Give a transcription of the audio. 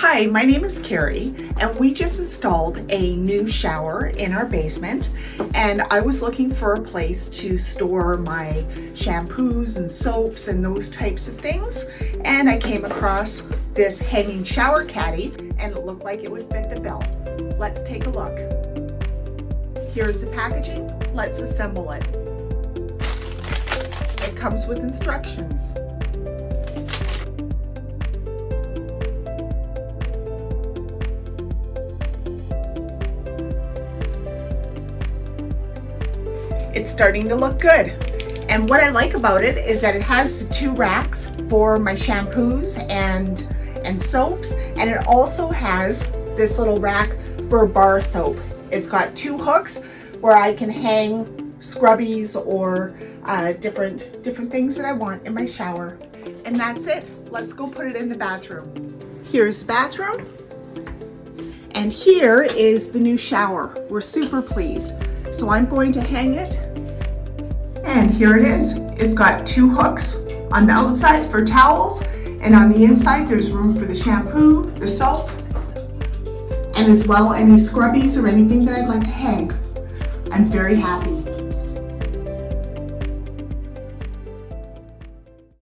Hi, my name is Carrie, and we just installed a new shower in our basement, and I was looking for a place to store my shampoos and soaps and those types of things, and I came across this hanging shower caddy, and it looked like it would fit the bill. Let's take a look. Here's the packaging. Let's assemble it. It comes with instructions. It's starting to look good. And what I like about it is that it has 2 racks for my shampoos and soaps, and it also has this little rack for bar soap. It's got 2 hooks where I can hang scrubbies or different things that I want in my shower. And that's it. Let's go put it in the bathroom. Here's the bathroom. And here is the new shower. We're super pleased. So I'm going to hang it, and here it is. It's got 2 hooks on the outside for towels, and on the inside there's room for the shampoo, the soap, and as well any scrubbies or anything that I'd like to hang. I'm very happy.